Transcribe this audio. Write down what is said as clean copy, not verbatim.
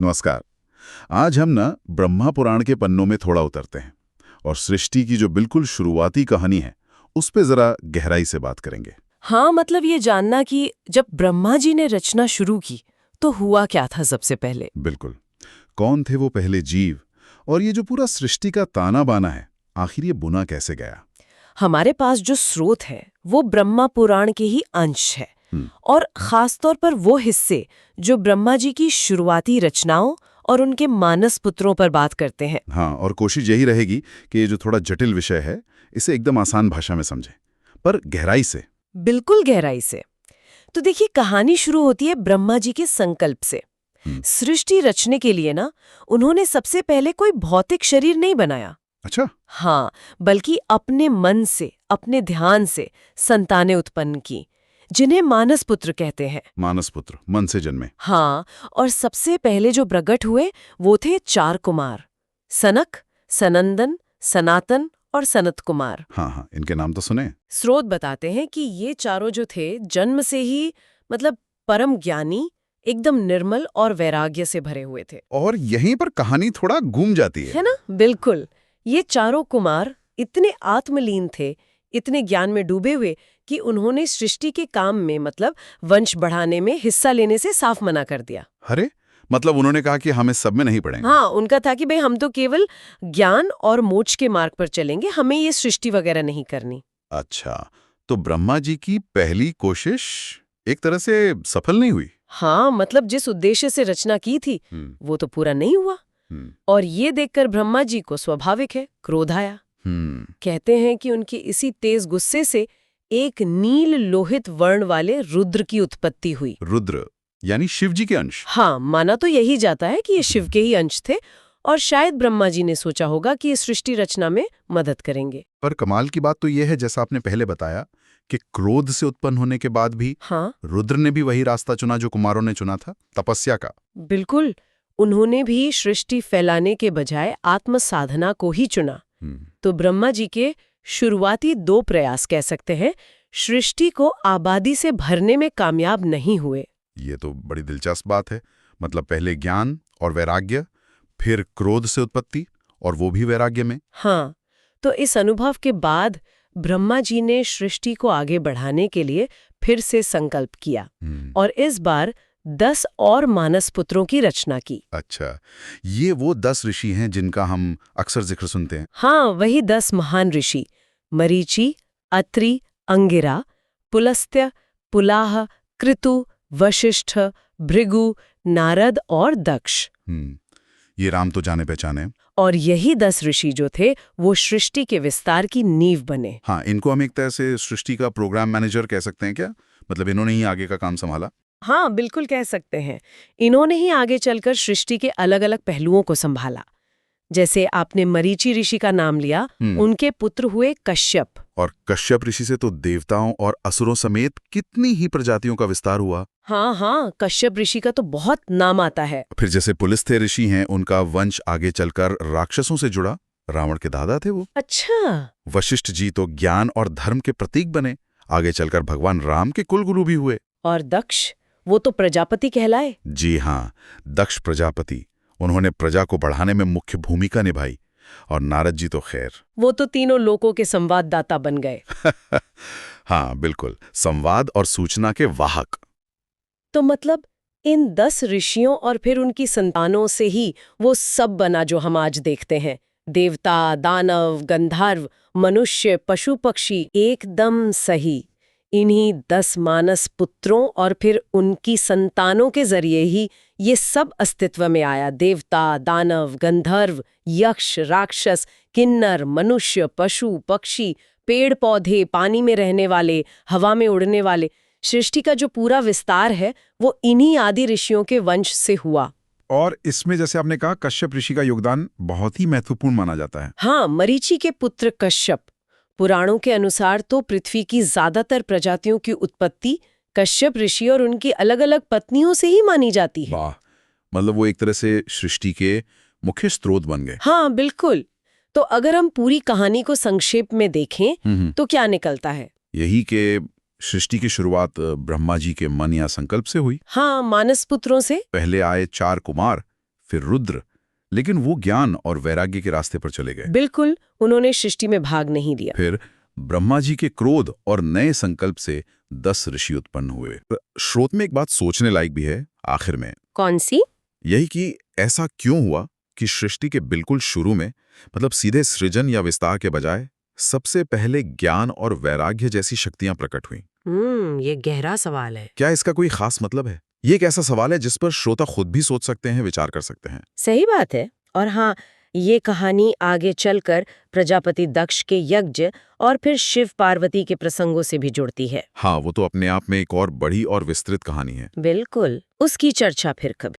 नमस्कार। आज हम ब्रह्मा पुराण के पन्नों में थोड़ा उतरते हैं और सृष्टि की जो बिल्कुल शुरुआती कहानी है उस पे जरा गहराई से बात करेंगे। हाँ, मतलब ये जानना कि जब ब्रह्मा जी ने रचना शुरू की तो हुआ क्या था सबसे पहले। बिल्कुल। कौन थे वो पहले जीव, और ये जो पूरा सृष्टि का ताना बाना है, आखिर ये बुना कैसे गया? हमारे पास जो स्रोत है वो ब्रह्मा पुराण के ही अंश है, और खासतौर पर वो हिस्से जो ब्रह्मा जी की शुरुआती रचनाओं और उनके मानस पुत्रों पर बात करते हैं। हाँ, और कोशिश यही रहेगी कि ये जो थोड़ा जटिल विषय है इसे एकदम आसान भाषा में समझें, पर गहराई से। बिल्कुल गहराई से। तो देखिए, कहानी शुरू होती है ब्रह्मा जी के संकल्प से। सृष्टि रचने के लिए ना उन्होंने सबसे पहले कोई भौतिक शरीर नहीं बनाया। अच्छा। हाँ, बल्कि अपने मन से, अपने ध्यान से संतानें उत्पन्न की, जिन्हें मानस पुत्र कहते हैं। मानस पुत्र मन से जन्मे। हाँ, और सबसे पहले जो प्रकट हुए वो थे 4 कुमार, सनक, सनंदन, सनातन और सनत कुमार। हाँ हाँ, इनके नाम तो सुने। स्रोत बताते हैं कि ये चारों जो थे जन्म से ही मतलब परम ज्ञानी, एकदम निर्मल और वैराग्य से भरे हुए थे। और यहीं पर कहानी थोड़ा घूम जाती है ना? बिल्कुल। ये चारों कुमार इतने आत्मलीन थे, इतने ज्ञान में डूबे हुए कि उन्होंने सृष्टि के काम में मतलब वंश बढ़ाने में हिस्सा लेने से साफ मना कर दिया। अरे, मतलब उन्होंने कहा कि हम इस सब में नहीं पड़ेंगे। हाँ, उनका था कि भाई हम तो केवल ज्ञान और मोक्ष के मार्ग पर चलेंगे, हमें ये सृष्टि वगैरह नहीं करनी। अच्छा, तो ब्रह्मा जी की पहली कोशिश एक तरह से सफल नहीं हुई। हाँ, मतलब जिस उद्देश्य से रचना की थी वो तो पूरा नहीं हुआ। और ये देखकर ब्रह्मा जी को स्वाभाविक है क्रोध आया। कहते हैं कि उनके इसी तेज गुस्से से एक नील लोहित वर्ण वाले रुद्र की उत्पत्ति हुई। रुद्र यानी शिव जी के अंश। हाँ, माना तो यही जाता है कि ये शिव के ही अंश थे, और शायद ब्रह्मा जी ने सोचा होगा कि ये सृष्टि रचना में मदद करेंगे। पर कमाल की बात तो यह है, जैसा आपने पहले बताया, कि क्रोध से उत्पन्न होने के बाद भी हाँ, रुद्र ने भी वही रास्ता चुना जो कुमारों ने चुना था, तपस्या का। बिल्कुल। उन्होंने भी सृष्टि फैलाने के बजाय आत्म साधना को ही चुना। तो ब्रह्मा जी के शुरुआती 2 प्रयास कह सकते हैं, सृष्टि को आबादी से भरने में कामयाब नहीं हुए। ये तो बड़ी दिलचस्प बात है। मतलब पहले ज्ञान और वैराग्य, फिर क्रोध से उत्पत्ति, और वो भी वैराग्य में। हाँ, तो इस अनुभव के बाद ब्रह्मा जी ने सृष्टि को आगे बढ़ाने के लिए फिर से संकल्प किया, और इस बार 10 और मानस पुत्रों की रचना की। अच्छा, ये वो 10 ऋषि हैं जिनका हम अक्सर जिक्र सुनते हैं। हाँ, वही 10 महान ऋषि, मरीचि, अत्रि, अंगिरा, पुलस्त्य, पुलाह, कृतु, वशिष्ठ, भृगु, नारद और दक्ष। ये राम तो जाने पहचाने। और यही 10 ऋषि जो थे वो सृष्टि के विस्तार की नींव बने। हाँ, इनको हम एक तरह से सृष्टि का प्रोग्राम मैनेजर कह सकते हैं क्या? मतलब इन्होंने ही आगे का काम संभाला। हाँ, बिल्कुल कह सकते हैं। इन्होंने ही आगे चलकर सृष्टि के अलग-अलग पहलुओं को संभाला। जैसे आपने मरीचि ऋषि का नाम लिया, उनके पुत्र हुए कश्यप। और कश्यप ऋषि से तो देवताओं और असुरों समेत कितनी ही प्रजातियों का विस्तार हुआ। हाँ, कश्यप ऋषि का तो बहुत नाम आता है। फिर जैसे पुलस्त्य ऋषि हैं, उनका वंश आगे चलकर राक्षसों से जुड़ा। रावण के दादा थे वो। अच्छा। वशिष्ठ जी तो ज्ञान और धर्म के प्रतीक बने, आगे चलकर भगवान राम के कुलगुरु भी हुए। और दक्ष, वो तो प्रजापति कहलाए। जी हाँ, दक्ष प्रजापति। उन्होंने प्रजा को बढ़ाने में मुख्य भूमिका निभाई। और नारद जी तो खैर, वो तो तीनों लोकों के संवाददाता बन गए। हाँ बिल्कुल, संवाद और सूचना के वाहक। तो मतलब इन 10 ऋषियों और फिर उनकी संतानों से ही वो सब बना जो हम आज देखते हैं। देवता, दानव, गंधर्व, मनुष्य, पशु पक्षी, एकदम सही। इन्हीं 10 मानस पुत्रों और फिर उनकी संतानों के जरिए ही ये सब अस्तित्व में आया। देवता, दानव, गंधर्व, यक्ष, राक्षस, किन्नर, मनुष्य, पशु पक्षी, पेड़ पौधे, पानी में रहने वाले, हवा में उड़ने वाले। सृष्टि का जो पूरा विस्तार है वो इन्हीं आदि ऋषियों के वंश से हुआ। और इसमें जैसे आपने कहा, कश्यप ऋषि का योगदान बहुत ही महत्वपूर्ण माना जाता है। हाँ, मरीचि के पुत्र कश्यप। पुराणों के अनुसार तो पृथ्वी की ज्यादातर प्रजातियों की उत्पत्ति कश्यप ऋषि और उनकी अलग-अलग पत्नियों से ही मानी जाती है। वाह, मतलब वो एक तरह से सृष्टि के मुख्य स्रोत बन गए। हाँ, बिल्कुल। तो अगर हम पूरी कहानी को संक्षेप में देखें तो क्या निकलता है? यही कि सृष्टि की शुरुआत ब्रह्मा जी के मन या संकल्प से हुई। हाँ, मानस पुत्रों से। पहले आए 4 कुमार, फिर रुद्र, लेकिन वो ज्ञान और वैराग्य के रास्ते पर चले गए। बिल्कुल, उन्होंने सृष्टि में भाग नहीं लिया। फिर ब्रह्मा जी के क्रोध और नए संकल्प से 10 ऋषि उत्पन्न हुए। श्रोत में एक बात सोचने लायक भी है आखिर में, कौन सी? यही कि ऐसा क्यों हुआ कि सृष्टि के बिल्कुल शुरू में, मतलब सीधे सृजन या विस्तार के बजाय, सबसे पहले ज्ञान और वैराग्य जैसी शक्तियां प्रकट हुई। ये गहरा सवाल है। क्या इसका कोई खास मतलब है? ये एक ऐसा सवाल है जिस पर श्रोता खुद भी सोच सकते हैं, विचार कर सकते हैं। सही बात है। और हाँ, ये कहानी आगे चलकर प्रजापति दक्ष के यज्ञ और फिर शिव पार्वती के प्रसंगों से भी जुड़ती है। हाँ, वो तो अपने आप में एक और बड़ी और विस्तृत कहानी है। बिल्कुल, उसकी चर्चा फिर कभी।